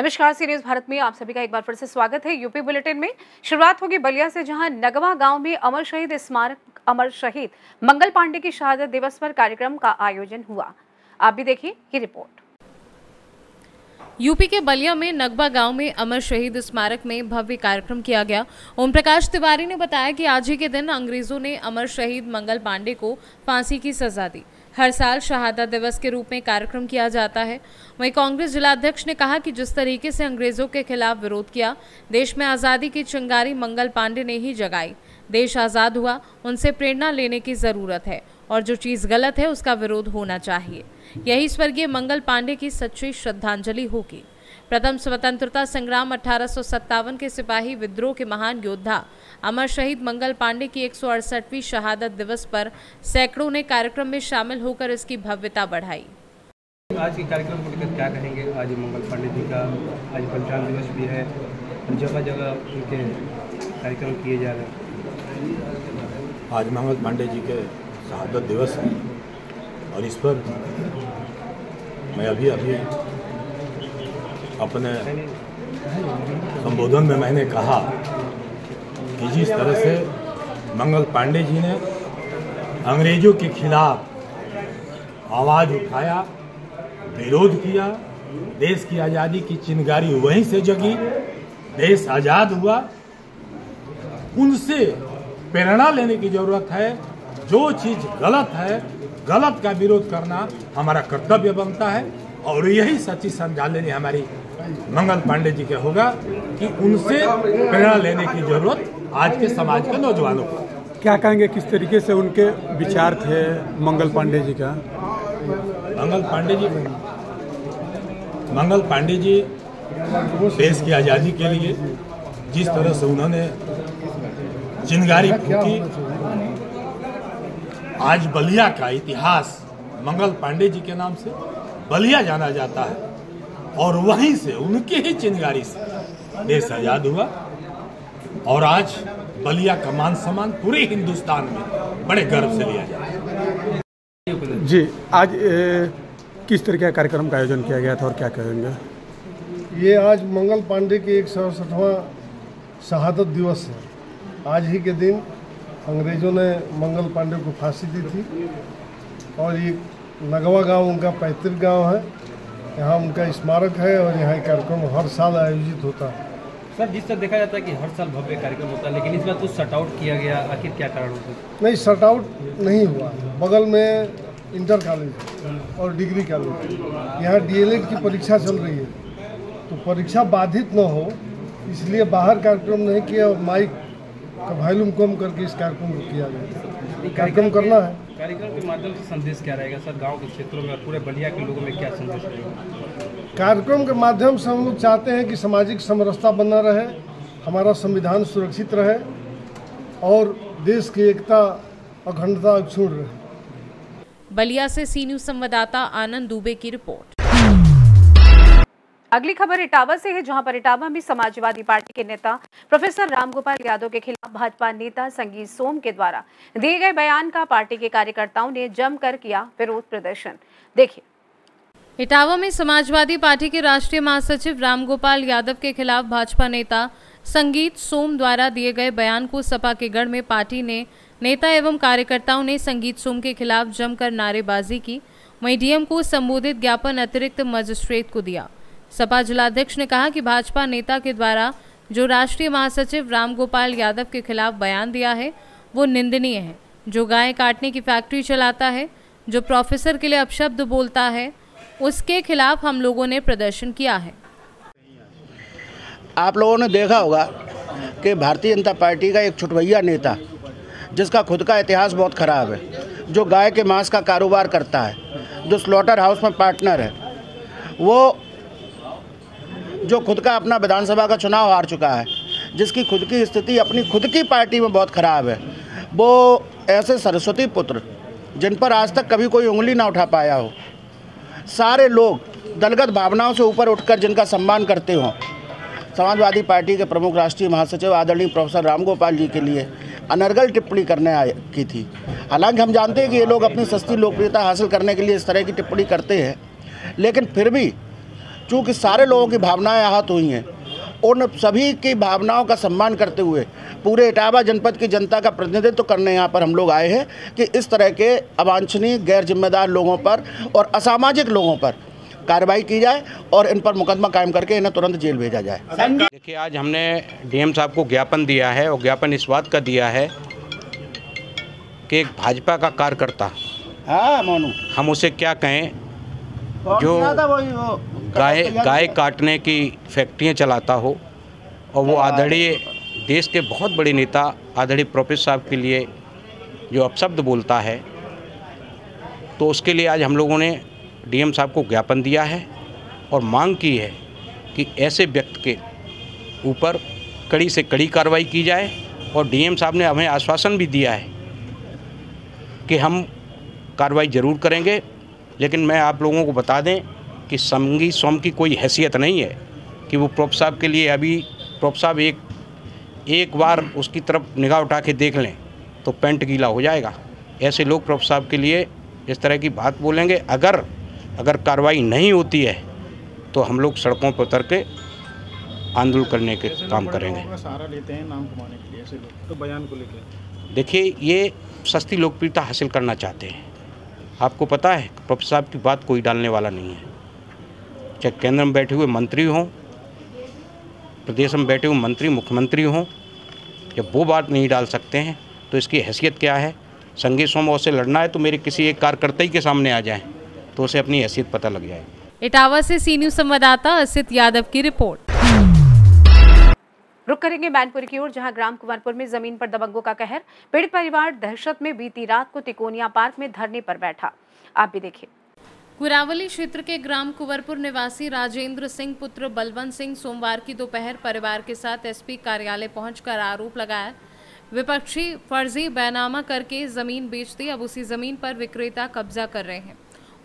नमस्कार, सी न्यूज भारत में आप सभी का एक बार फिर से स्वागत है। यूपी बुलेटिन में शुरुआत होगी बलिया से, जहां नगवा गांव में अमर शहीद मंगल पांडे की शहादत दिवस पर कार्यक्रम का आयोजन हुआ। आप भी देखिए ये रिपोर्ट। यूपी के बलिया में नगवा गांव में अमर शहीद स्मारक में भव्य कार्यक्रम किया गया। ओम प्रकाश तिवारी ने बताया कि आज ही के दिन अंग्रेजों ने अमर शहीद मंगल पांडे को फांसी की सजा दी। हर साल शहादत दिवस के रूप में कार्यक्रम किया जाता है। वहीं कांग्रेस जिलाध्यक्ष ने कहा कि जिस तरीके से अंग्रेजों के खिलाफ विरोध किया, देश में आज़ादी की चिंगारी मंगल पांडे ने ही जगाई। देश आज़ाद हुआ, उनसे प्रेरणा लेने की ज़रूरत है और जो चीज़ गलत है उसका विरोध होना चाहिए। यही स्वर्गीय मंगल पांडे की सच्ची श्रद्धांजलि होगी। प्रथम स्वतंत्रता संग्राम 1857 के सिपाही विद्रोह के महान योद्धा अमर शहीद मंगल पांडे की 168वीं शहादत दिवस पर सैकड़ों ने कार्यक्रम में शामिल होकर इसकी भव्यता बढ़ाई। आज के कार्यक्रम को लेकर क्या कहेंगे? आज मंगल पांडे जी का आज बलिदान दिवस भी है, जगह जगह उनके कार्यक्रम किए जा रहे हैं। आज मंगल पांडे जी के शहादत दिवस है और इस पर मैं अभी अपने संबोधन में मैंने कहा कि जिस तरह से मंगल पांडे जी ने अंग्रेजों के खिलाफ आवाज़ उठाया, विरोध किया, देश की आज़ादी की चिंगारी वहीं से जगी, देश आज़ाद हुआ। उनसे प्रेरणा लेने की जरूरत है। जो चीज़ गलत है, गलत का विरोध करना हमारा कर्तव्य बनता है और यही सच्ची श्रद्धांजलि हमारी मंगल पांडे जी के होगा कि उनसे प्रेरणा लेने की जरूरत आज के समाज के नौजवानों को। क्या कहेंगे, किस तरीके से उनके विचार थे मंगल पांडे जी का? मंगल पांडे जी देश की आज़ादी के लिए जिस तरह से उन्होंने चिंगारी फूंकी, आज बलिया का इतिहास मंगल पांडे जी के नाम से बलिया जाना जाता है और वहीं से उनके ही चिंगारी से देश आजाद हुआ और आज बलिया का मान सम्मान पूरे हिंदुस्तान में बड़े गर्व से लिया जाता है। जी, आज किस तरह का कार्यक्रम का आयोजन किया गया था और क्या कहेंगे? ये आज मंगल पांडे के 168वां शहादत दिवस है। आज ही के दिन अंग्रेजों ने मंगल पांडे को फांसी दी थी और ये नगवा गांव उनका पैतृक गांव है। यहाँ उनका स्मारक है और यहाँ कार्यक्रम हर साल आयोजित होता है। सर, जिस तरह देखा जाता है कि हर साल भव्य कार्यक्रम होता है, लेकिन इस बार कुछ शट आउट किया गया, आखिर क्या कारण होता है? नहीं, शट आउट नहीं हुआ। बगल में इंटर कॉलेज और डिग्री कॉलेज, यहाँ डीएलएड की परीक्षा चल रही है, तो परीक्षा बाधित न हो इसलिए बाहर कार्यक्रम नहीं किया और माइक का वॉल्यूम कम करके इस कार्यक्रम को किया गया। कार्यक्रम करना है। कार्यक्रम के माध्यम से संदेश क्या रहेगा सर, गांव के क्षेत्रों में और पूरे बलिया के लोगों में क्या संदेश रहेगा? कार्यक्रम के माध्यम से हम लोग चाहते हैं कि सामाजिक समरसता बना रहे, हमारा संविधान सुरक्षित रहे और देश की एकता अखंडता अक्षुण्ण रहे। बलिया से सी न्यूज संवाददाता आनंद दुबे की रिपोर्ट। अगली खबर इटावा से है, जहां पर इटावा में समाजवादी पार्टी के नेता प्रोफेसर रामगोपाल यादव के खिलाफ भाजपा नेता संगीत सोम के द्वारा दिए गए बयान का पार्टी के कार्यकर्ताओं ने जमकर किया विरोध प्रदर्शन। देखिए। इटावा में समाजवादी पार्टी के राष्ट्रीय महासचिव रामगोपाल यादव के खिलाफ भाजपा नेता संगीत सोम द्वारा दिए गए बयान को सपा के गढ़ में पार्टी ने नेता एवं कार्यकर्ताओं ने संगीत सोम के खिलाफ जमकर नारेबाजी की। वहीं डीएम को संबोधित ज्ञापन अतिरिक्त मजिस्ट्रेट को दिया। सपा जिलाध्यक्ष ने कहा कि भाजपा नेता के द्वारा जो राष्ट्रीय महासचिव रामगोपाल यादव के खिलाफ बयान दिया है वो निंदनीय है। जो गाय काटने की फैक्ट्री चलाता है, जो प्रोफेसर के लिए अपशब्द बोलता है, उसके खिलाफ हम लोगों ने प्रदर्शन किया है। आप लोगों ने देखा होगा कि भारतीय जनता पार्टी का एक छुटभैया नेता जिसका खुद का इतिहास बहुत खराब है, जो गाय के मांस का कारोबार करता है, जो स्लॉटर हाउस में पार्टनर है, वो जो खुद का अपना विधानसभा का चुनाव हार चुका है, जिसकी खुद की स्थिति अपनी खुद की पार्टी में बहुत ख़राब है, वो ऐसे सरस्वती पुत्र जिन पर आज तक कभी कोई उंगली ना उठा पाया हो, सारे लोग दलगत भावनाओं से ऊपर उठकर जिनका सम्मान करते हों, समाजवादी पार्टी के प्रमुख राष्ट्रीय महासचिव आदरणीय प्रोफेसर रामगोपाल जी के लिए अनर्गल टिप्पणी करने की थी। हालांकि हम जानते हैं कि ये लोग अपनी सस्ती लोकप्रियता हासिल करने के लिए इस तरह की टिप्पणी करते हैं, लेकिन फिर भी चूँकि सारे लोगों की भावनाएं आहत हुई हैं, उन सभी की भावनाओं का सम्मान करते हुए पूरे इटावा जनपद की जनता का प्रतिनिधित्व करने यहाँ पर हम लोग आए हैं कि इस तरह के अवांछनीय, गैर जिम्मेदार लोगों पर और असामाजिक लोगों पर कार्रवाई की जाए और इन पर मुकदमा कायम करके इन्हें तुरंत जेल भेजा जाए। देखिए, आज हमने डीएम साहब को ज्ञापन दिया है और ज्ञापन इस बात का दिया है कि एक भाजपा का कार्यकर्ता, हाँ मोनू, हम उसे क्या कहें, जो गाय काटने की फैक्ट्रियां चलाता हो और वो आदरणीय देश के बहुत बड़े नेता आदरणीय प्रोफेसर साहब के लिए जो अपशब्द बोलता है, तो उसके लिए आज हम लोगों ने डीएम साहब को ज्ञापन दिया है और मांग की है कि ऐसे व्यक्ति के ऊपर कड़ी से कड़ी कार्रवाई की जाए। और डीएम साहब ने हमें आश्वासन भी दिया है कि हम कार्रवाई ज़रूर करेंगे। लेकिन मैं आप लोगों को बता दें कि संगी सोम की कोई हैसियत नहीं है कि वो प्रोफ साहब के लिए अभी प्रोफ साहब एक बार उसकी तरफ निगाह उठा के देख लें तो पेंट गीला हो जाएगा। ऐसे लोग प्रोफ साहब के लिए इस तरह की बात बोलेंगे। अगर कार्रवाई नहीं होती है तो हम लोग सड़कों पर उतर के आंदोलन करने के काम करेंगे। सहारा लेते हैं नाम कमाने के लिए ऐसे लोग, तो बयान को लेकर देखिए, ये सस्ती लोकप्रियता हासिल करना चाहते हैं। आपको पता है प्रोफेसर साहब की बात कोई डालने वाला नहीं है, चाहे केंद्र में बैठे हुए मंत्री हों, प्रदेश में बैठे हुए मंत्री, मुख्यमंत्री हों, जब वो बात नहीं डाल सकते हैं तो इसकी हैसियत क्या है। संगी सोम से लड़ना है तो मेरे किसी एक कार्यकर्ता ही के सामने आ जाए तो उसे अपनी हैसियत पता लग जाए। इटावा से सी न्यूज़ संवाददाता असित यादव की रिपोर्ट। रुक करेंगे मैनपुरी की ओर, जहां ग्राम कुंवरपुर में जमीन पर दबंगों का कहर। पीड़ित परिवार दहशत में बीती रात को तिकोनिया पार्क में धरने पर बैठा। आप भी देखिए। कुरावली क्षेत्र के ग्राम कुंवरपुर निवासी राजेंद्र सिंह पुत्र बलवंत सिंह सोमवार की दोपहर परिवार के साथ एसपी कार्यालय पहुंचकर आरोप लगाया विपक्षी फर्जी बैनामा करके जमीन बेच दी। अब उसी जमीन पर विक्रेता कब्जा कर रहे हैं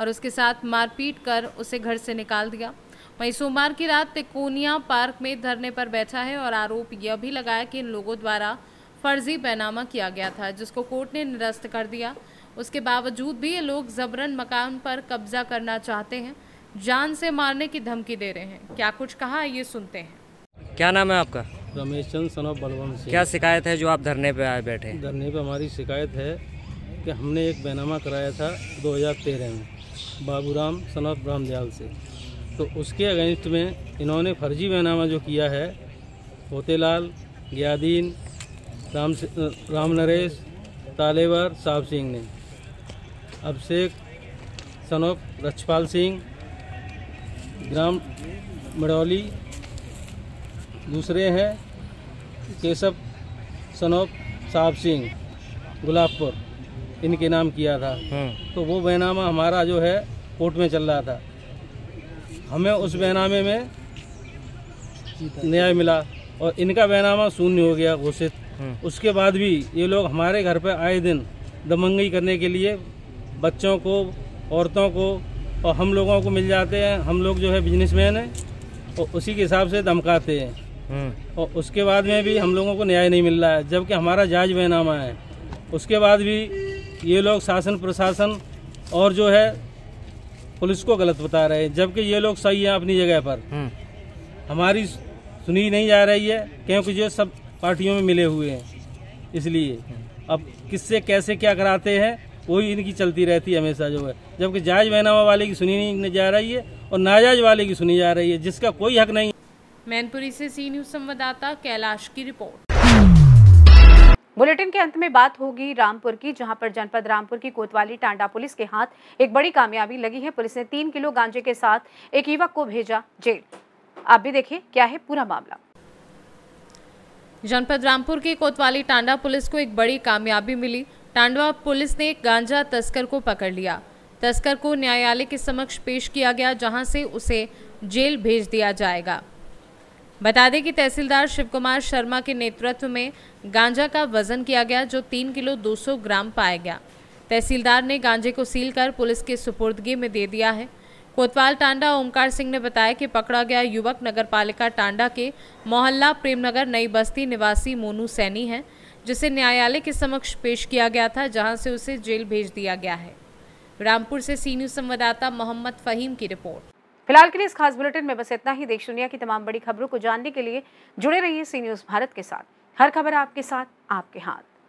और उसके साथ मारपीट कर उसे घर से निकाल दिया। वहीं सोमवार की रात तिकोनिया पार्क में धरने पर बैठा है और आरोप यह भी लगाया कि इन लोगों द्वारा फर्जी बैनामा किया गया था, जिसको कोर्ट ने निरस्त कर दिया। उसके बावजूद भी ये लोग जबरन मकान पर कब्जा करना चाहते हैं, जान से मारने की धमकी दे रहे हैं। क्या कुछ कहा ये सुनते हैं। क्या नाम है आपका? Ramesh Chand son of Balwant Singh. क्या शिकायत है जो आप धरने पे आए बैठे? धरने पे हमारी शिकायत है कि हमने एक बैनामा कराया था 2013 में बाबूराम सन ऑफ रामदयाल से, तो उसके अगेंस्ट में इन्होंने फर्जी बैनामा जो किया है होतेलाल, गयादीन, राम नरेश, तालेवर साहब सिंह ने, अभिषेक सन ऑफ रछपाल सिंह, ग्राम मड़ौली, दूसरे हैं केशव सन ऑफ साहब सिंह गुलाबपुर, इनके नाम किया था। तो वो बैनामा हमारा जो है कोर्ट में चल रहा था। हमें उस बैनामे में न्याय मिला और इनका बैनामा शून्य हो गया घोषित। उसके बाद भी ये लोग हमारे घर पे आए दिन दबंगई करने के लिए बच्चों को, औरतों को और हम लोगों को मिल जाते हैं। हम लोग जो है बिजनेसमैन हैं और उसी के हिसाब से धमकाते हैं और उसके बाद में भी हम लोगों को न्याय नहीं मिल रहा है, जबकि हमारा जायज बैनामा है। उसके बाद भी ये लोग शासन प्रशासन और जो है पुलिस को गलत बता रहे हैं, जबकि ये लोग सही हैं अपनी जगह पर। हमारी सुनी नहीं जा रही है क्योंकि जो सब पार्टियों में मिले हुए हैं, इसलिए अब किससे कैसे क्या कराते हैं वही इनकी चलती रहती है हमेशा जो है, जबकि जायज बैनामा वाले की सुनी नहीं जा रही है और नाजायज वाले की सुनी जा रही है, जिसका कोई हक नहीं। मैनपुरी से सी न्यूज़ संवाददाता कैलाश की रिपोर्ट। बुलेटिन के अंत में बात होगी रामपुर की, जहां पर जनपद रामपुर की कोतवाली टांडा पुलिस के हाथ एक बड़ी कामयाबी लगी है। पुलिस ने 3 किलो गांजे के साथ एक युवक को भेजा जेल। आप भी देखिए क्या है पूरा मामला। जनपद रामपुर की कोतवाली टांडा पुलिस को एक बड़ी कामयाबी मिली। टांडा पुलिस ने एक गांजा तस्कर को पकड़ लिया। तस्कर को न्यायालय के समक्ष पेश किया गया, जहां से उसे जेल भेज दिया जाएगा। बता दें कि तहसीलदार शिव कुमार शर्मा के नेतृत्व में गांजा का वजन किया गया, जो 3 किलो 200 ग्राम पाया गया। तहसीलदार ने गांजे को सील कर पुलिस के सुपुर्दगी में दे दिया है। कोतवाल टांडा ओमकार सिंह ने बताया कि पकड़ा गया युवक नगरपालिका टांडा के मोहल्ला प्रेमनगर नई बस्ती निवासी मोनू सैनी है, जिसे न्यायालय के समक्ष पेश किया गया था, जहां से उसे जेल भेज दिया गया है। रामपुर से सी न्यूज़ संवाददाता मोहम्मद फहीम की रिपोर्ट। फिलहाल के लिए इस खास बुलेटिन में बस इतना ही। देश दुनिया की तमाम बड़ी खबरों को जानने के लिए जुड़े रहिए सी न्यूज़ भारत के साथ। हर खबर आपके साथ, आपके हाथ।